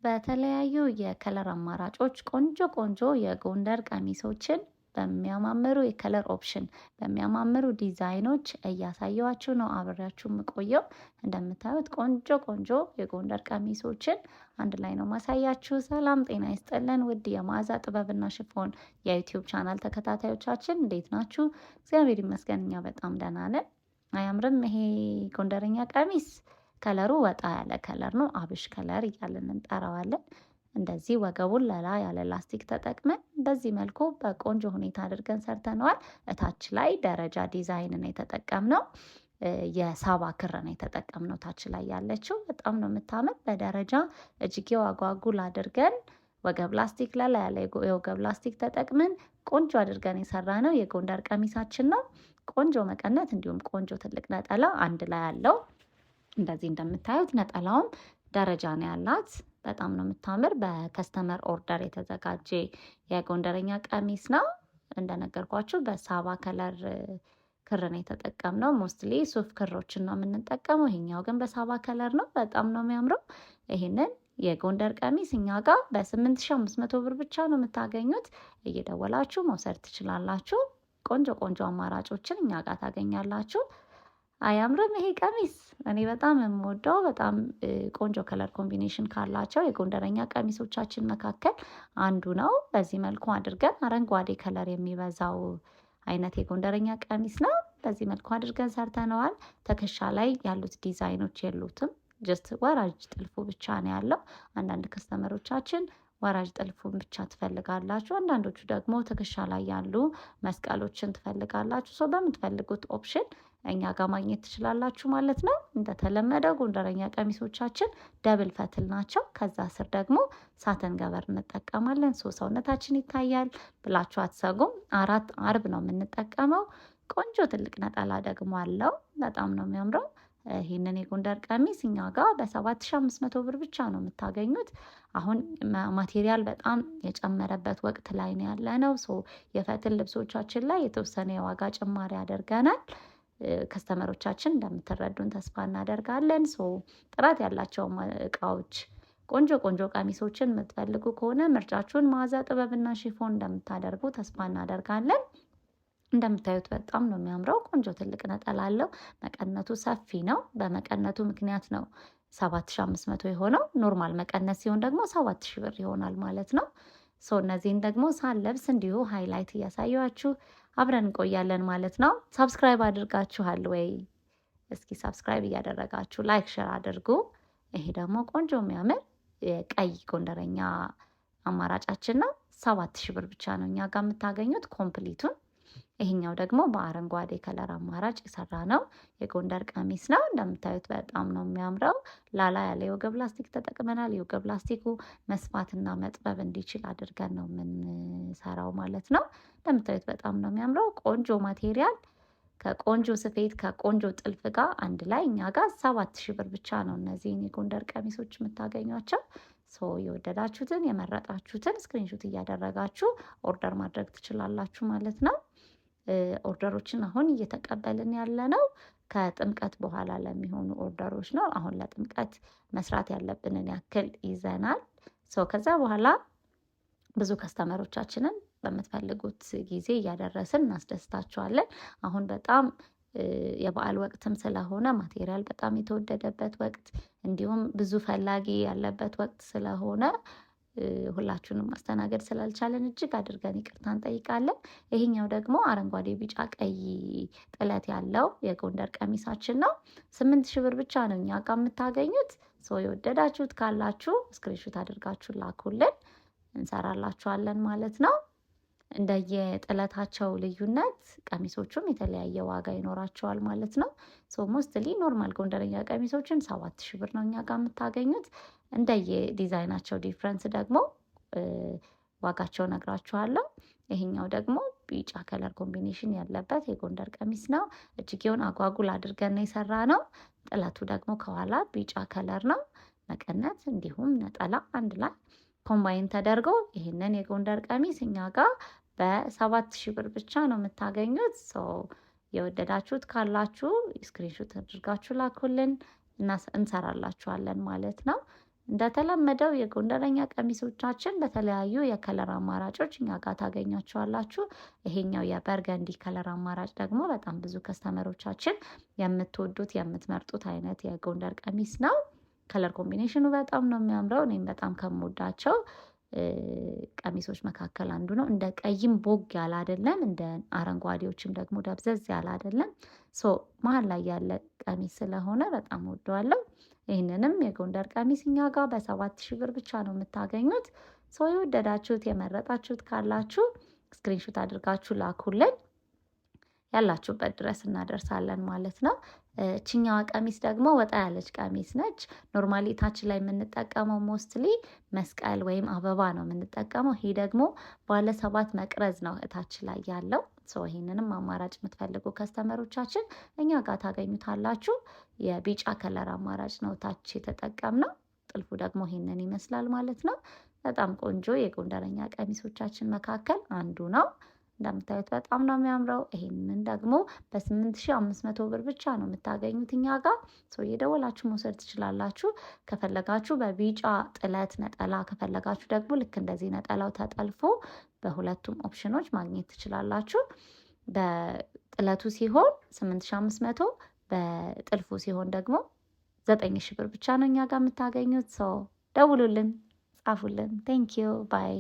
በተለያዩ የከለር አማራጮች ቆንጆ የጎንደር ቀሚሶችን በሚያማምሩ የከለር ኦፕሽን በሚያማምሩ ዲዛይኖች እያሳየኋችሁ ነው አብሬያችሁ የምቆየው። እንደምታዩት ቆንጆ የጎንደር ቀሚሶችን አንድ ላይ ነው ማሳያችሁ። ሰላም ጤና ይስጥልን ውድ የመዓዛ ጥበብና ሽፎን የዩቲዩብ ቻናል ተከታታዮቻችን እንዴት ናችሁ? እግዚአብሔር ይመስገን እኛ በጣም ደህና ነን። አያምርም ይሄ ጎንደረኛ ቀሚስ? ከለሩ ወጣ ያለ ከለር ነው። አብሽ ከለር እያልን እንጠራዋለን። እንደዚህ ወገቡን ለላ ያለ ላስቲክ ተጠቅመን በዚህ መልኩ በቆንጆ ሁኔታ አድርገን ሰርተነዋል። እታች ላይ ደረጃ ዲዛይን ነው የተጠቀምነው። የሳባ ክር ነው የተጠቀምነው። ታች ላይ ያለችው በጣም ነው የምታምር። በደረጃ እጅጌው አጓጉል አድርገን ወገብ ላስቲክ ለላ ያለ የወገብ ላስቲክ ተጠቅመን ቆንጆ አድርገን የሰራነው የጎንደር ቀሚሳችን ነው። ቆንጆ መቀነት እንዲሁም ቆንጆ ትልቅ ነጠላ አንድ ላይ አለው። እንደዚህ እንደምታዩት ነጠላውም ደረጃ ነው ያላት። በጣም ነው የምታምር። በከስተመር ኦርደር የተዘጋጀ የጎንደረኛ ቀሚስ ነው። እንደነገርኳችሁ በሳባ ከለር ክር ነው የተጠቀምነው። ሞስትሊ ሱፍ ክሮችን ነው የምንጠቀመው። ይሄኛው ግን በሳባ ከለር ነው። በጣም ነው የሚያምረው። ይሄንን የጎንደር ቀሚስ እኛ ጋር በ8500 ብር ብቻ ነው የምታገኙት። እየደወላችሁ መውሰድ ትችላላችሁ። ቆንጆ አማራጮችን እኛ ጋር ታገኛላችሁ። አያምርም ይሄ ቀሚስ? እኔ በጣም የምወደው በጣም ቆንጆ ከለር ኮምቢኔሽን ካላቸው የጎንደረኛ ቀሚሶቻችን መካከል አንዱ ነው። በዚህ መልኩ አድርገን አረንጓዴ ከለር የሚበዛው አይነት የጎንደረኛ ቀሚስ ነው። በዚህ መልኩ አድርገን ሰርተነዋል። ትከሻ ላይ ያሉት ዲዛይኖች የሉትም። ጀስት ወራጅ ጥልፉ ብቻ ነው ያለው። አንዳንድ ከስተመሮቻችን ወራጅ ጥልፉን ብቻ ትፈልጋላችሁ። አንዳንዶቹ ደግሞ ትከሻ ላይ ያሉ መስቀሎችን ትፈልጋላችሁ። ሰው በምትፈልጉት ኦፕሽን እኛ ጋር ማግኘት ትችላላችሁ ማለት ነው። እንደተለመደው ጎንደረኛ ቀሚሶቻችን ደብል ፈትል ናቸው። ከዛ ስር ደግሞ ሳተን ገበር እንጠቀማለን። ሰውነታችን ይታያል ብላችሁ አትሰጉም። 4 አርብ ነው የምንጠቀመው። ቆንጆ ትልቅ ነጠላ ደግሞ አለው። በጣም ነው የሚያምረው። ይህንን የጎንደር ቀሚስ እኛ ጋር በ7500 ብር ብቻ ነው የምታገኙት። አሁን ማቴሪያል በጣም የጨመረበት ወቅት ላይ ነው ያለነው። የፈትል ልብሶቻችን ላይ የተወሰነ የዋጋ ጭማሪ አድርገናል። ከስተመሮቻችን እንደምትረዱን ተስፋ እናደርጋለን። ጥራት ያላቸው እቃዎች ቆንጆ ቀሚሶችን የምትፈልጉ ከሆነ ምርጫችሁን መዓዛ ጥበብና ሽፎን እንደምታደርጉ ተስፋ እናደርጋለን። እንደምታዩት በጣም ነው የሚያምረው። ቆንጆ ትልቅ ነጠላ አለው። መቀነቱ ሰፊ ነው። በመቀነቱ ምክንያት ነው 7500 የሆነው። ኖርማል መቀነት ሲሆን ደግሞ 7000 ብር ይሆናል ማለት ነው። እነዚህን ደግሞ ሳንለብስ እንዲሁ ሃይላይት እያሳያችሁ አብረን እንቆያለን ማለት ነው። ሰብስክራይብ አድርጋችኋል ወይ? እስኪ ሰብስክራይብ እያደረጋችሁ ላይክ ሼር አድርጉ። ይሄ ደግሞ ቆንጆ የሚያምር ቀይ ጎንደረኛ አማራጫችን ነው። 7000 ብር ብቻ ነው እኛ ጋር የምታገኙት ኮምፕሊቱን። ይሄኛው ደግሞ በአረንጓዴ ከለር አማራጭ የሰራ ነው የጎንደር ቀሚስ ነው። እንደምታዩት በጣም ነው የሚያምረው። ላላ ያለ የወገብ ላስቲክ ተጠቅመናል። የወገብ ላስቲኩ መስፋትና መጥበብ እንዲችል አድርገን ነው የምንሰራው ማለት ነው። እንደምታዩት በጣም ነው የሚያምረው። ቆንጆ ማቴሪያል ከቆንጆ ስፌት ከቆንጆ ጥልፍ ጋር አንድ ላይ እኛ ጋር 7000 ብር ብቻ ነው እነዚህን የጎንደር ቀሚሶች የምታገኟቸው። የወደዳችሁትን የመረጣችሁትን ስክሪንሾት እያደረጋችሁ ኦርደር ማድረግ ትችላላችሁ ማለት ነው። ኦርደሮችን አሁን እየተቀበልን ያለነው ከጥምቀት በኋላ ለሚሆኑ ኦርደሮች ነው። አሁን ለጥምቀት መስራት ያለብንን ያክል ይዘናል። ከዛ በኋላ ብዙ ከስተመሮቻችንን በምትፈልጉት ጊዜ እያደረስን እናስደስታችኋለን። አሁን በጣም የበዓል ወቅትም ስለሆነ ማቴሪያል በጣም የተወደደበት ወቅት እንዲሁም ብዙ ፈላጊ ያለበት ወቅት ስለሆነ ሁላችሁንም ማስተናገድ ስላልቻለን እጅግ አድርገን ይቅርታ እንጠይቃለን። ይሄኛው ደግሞ አረንጓዴ፣ ቢጫ፣ ቀይ ጥለት ያለው የጎንደር ቀሚሳችን ነው። 8000 ብር ብቻ ነው እኛ ጋር የምታገኙት። የወደዳችሁት ካላችሁ ስክሪንሾት አድርጋችሁ ላኩልን፣ እንሰራላችኋለን ማለት ነው። እንደየጥለታቸው ልዩነት ቀሚሶቹም የተለያየ ዋጋ ይኖራቸዋል ማለት ነው። ሞስትሊ ኖርማል ጎንደረኛ ቀሚሶችን 7000 ብር ነው እኛ ጋር የምታገኙት። እንደየዲዛይናቸው ዲፍረንስ ደግሞ ዋጋቸው ነግራችኋለሁ። ይሄኛው ደግሞ ቢጫ ከለር ኮምቢኔሽን ያለበት የጎንደር ቀሚስ ነው። እጅጌውን አጓጉል አድርገን የሰራ ነው። ጥለቱ ደግሞ ከኋላ ቢጫ ከለር ነው። መቀነት እንዲሁም ነጠላ አንድ ላይ ኮምባይን ተደርጎ ይህንን የጎንደር ቀሚስ እኛ ጋር በ7000 ብር ብቻ ነው የምታገኙት። የወደዳችሁት ካላችሁ ስክሪንሾት አድርጋችሁ ላኩልን እና እንሰራላችኋለን ማለት ነው። እንደተለመደው የጎንደረኛ ቀሚሶቻችን በተለያዩ የከለር አማራጮች እኛ ጋር ታገኛቸዋላችሁ። ይሄኛው የበርገንዲ ከለር አማራጭ ደግሞ በጣም ብዙ ከስተመሮቻችን የምትወዱት የምትመርጡት አይነት የጎንደር ቀሚስ ነው። ከለር ኮምቢኔሽኑ በጣም ነው የሚያምረው። እኔም በጣም ከምወዳቸው ቀሚሶች መካከል አንዱ ነው። እንደ ቀይም ቦግ ያለ አይደለም፣ እንደ አረንጓዴዎችም ደግሞ ደብዘዝ ያለ አይደለም። መሀል ላይ ያለ ቀሚስ ስለሆነ በጣም ወደዋለሁ። ይህንንም የጎንደር ቀሚስ እኛ ጋር በ7,000 ብር ብቻ ነው የምታገኙት። የወደዳችሁት የመረጣችሁት ካላችሁ ስክሪንሾት አድርጋችሁ ላኩልን። ያላችሁበት ድረስ እናደርሳለን ማለት ነው። ችኛዋ ቀሚስ ደግሞ ወጣ ያለች ቀሚስ ነች። ኖርማሊ ታች ላይ የምንጠቀመው ሞስትሊ መስቀል ወይም አበባ ነው የምንጠቀመው። ይሄ ደግሞ ባለ 7 መቅረዝ ነው እታች ላይ ያለው። ይሄንንም አማራጭ የምትፈልጉ ከስተመሮቻችን እኛ ጋር ታገኙታላችሁ። የቢጫ ከለር አማራጭ ነው ታች የተጠቀምነው። ጥልፉ ደግሞ ይሄንን ይመስላል ማለት ነው። በጣም ቆንጆ የጎንደረኛ ቀሚሶቻችን መካከል አንዱ ነው። እንደምታዩት በጣም ነው የሚያምረው። ይሄንን ደግሞ በ8,500 ብር ብቻ ነው የምታገኙት እኛ ጋር። የደወላችሁ መውሰድ ትችላላችሁ። ከፈለጋችሁ በቢጫ ጥለት ነጠላ፣ ከፈለጋችሁ ደግሞ ልክ እንደዚህ ነጠላው ተጠልፎ በሁለቱም ኦፕሽኖች ማግኘት ትችላላችሁ። በጥለቱ ሲሆን 8,500፣ በጥልፉ ሲሆን ደግሞ 9,000 ብር ብቻ ነው እኛ ጋር የምታገኙት። ደውሉልን፣ ጻፉልን። ቴንኪዩ ባይ